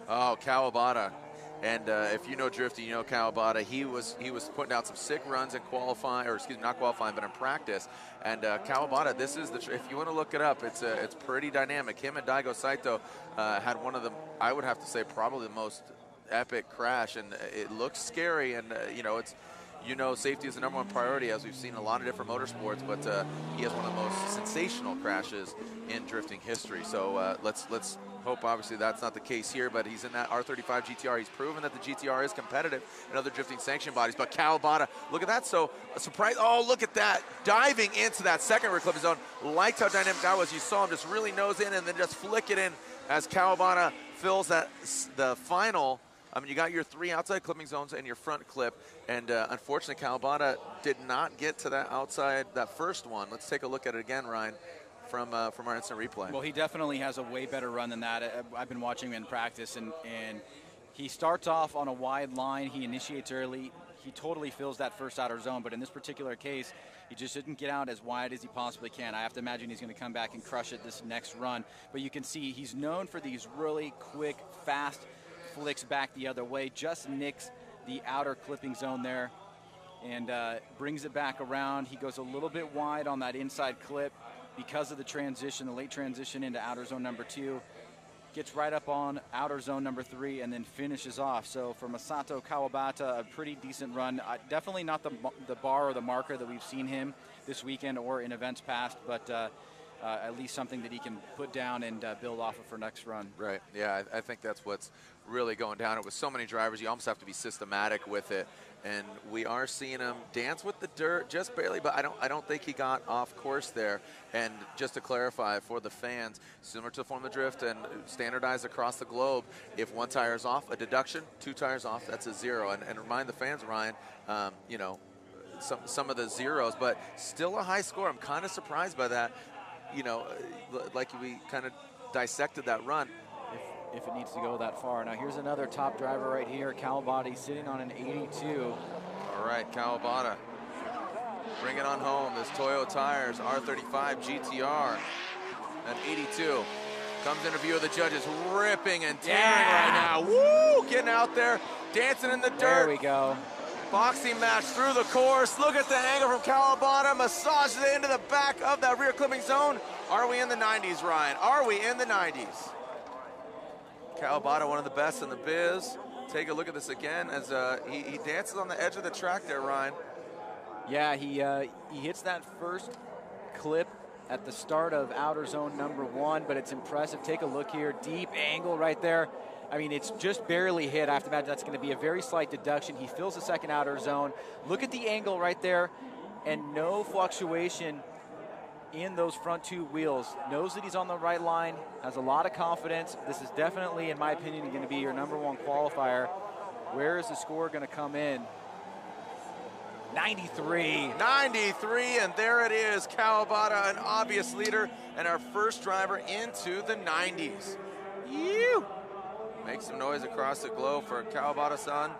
Oh, Kawabata. And if you know drifting, you know Kawabata. He was putting out some sick runs in qualifying, or excuse me, not qualifying, but in practice. And Kawabata, this is if you want to look it up, it's pretty dynamic. Him and Daigo Saito had one of the, I would have to say, probably the most epic crash, and it looks scary. And safety is the #1 priority, as we've seen in a lot of different motorsports. But he has one of the most sensational crashes in drifting history. So let's hope, obviously, that's not the case here, but he's in that R35 GTR. He's proven that the GTR is competitive in other drifting sanction bodies. But Kawabata, look at that. So a surprise. Oh, look at that. Diving into that second rear clipping zone. Liked how dynamic that was. You saw him just really nose in and then just flick it in as Kawabata fills the final. I mean, you got your 3 outside clipping zones and your front clip, and unfortunately, Kawabata did not get to that first one. Let's take a look at it again, Ryan, from our instant replay. Well, he definitely has a way better run than that. I've been watching him in practice, and he starts off on a wide line. He initiates early. He totally fills that first outer zone, but in this particular case, he just didn't get out as wide as he possibly can. I have to imagine he's going to come back and crush it this next run. But you can see he's known for these really quick, fast flicks back the other way, just nicks the outer clipping zone there and brings it back around. He goes a little bit wide on that inside clip because of the transition, the late transition into outer zone number 2. Gets right up on outer zone number 3 and then finishes off. So for Masato Kawabata, a pretty decent run. Definitely not the bar or the marker that we've seen him this weekend or in events past, but at least something that he can put down and build off of for next run. Right. Yeah, I think that's what's really going down. It with so many drivers, you almost have to be systematic with it. And we are seeing him dance with the dirt just barely, but I don't think he got off course there. And just to clarify for the fans, similar to Formula Drift and standardized across the globe, if 1 tire is off, a deduction, 2 tires off, that's a 0. And remind the fans, Ryan, some of the zeros, but still a high score. I'm kind of surprised by that. Like we kind of dissected that run. If it needs to go that far. Now here's another top driver right here, Kawabata, sitting on an 82. All right, Kawabata, bring it on home. This Toyo Tires R35 GTR, an 82. Comes into view of the judges, ripping and tearing right now. Woo! Getting out there, dancing in the dirt. There we go. Boxing match through the course. Look at the angle from Kawabata. Massages it into the back of that rear clipping zone. Are we in the 90s, Ryan? Are we in the 90s? Kawabata, one of the best in the biz. Take a look at this again as he dances on the edge of the track there, Ryan. Yeah, he hits that first clip at the start of outer zone number 1, but it's impressive. Take a look here, deep angle right there. I mean, it's just barely hit. I have to imagine that's going to be a very slight deduction. He fills the second outer zone. Look at the angle right there, and no fluctuation in those front 2 wheels. Knows that he's on the right line, has a lot of confidence. This is definitely, in my opinion, going to be your #1 qualifier. Where is the score going to come in? 93. 93, and there it is. Kawabata, an obvious leader, and our first driver into the 90s. Make some noise across the globe for Kawabata-san.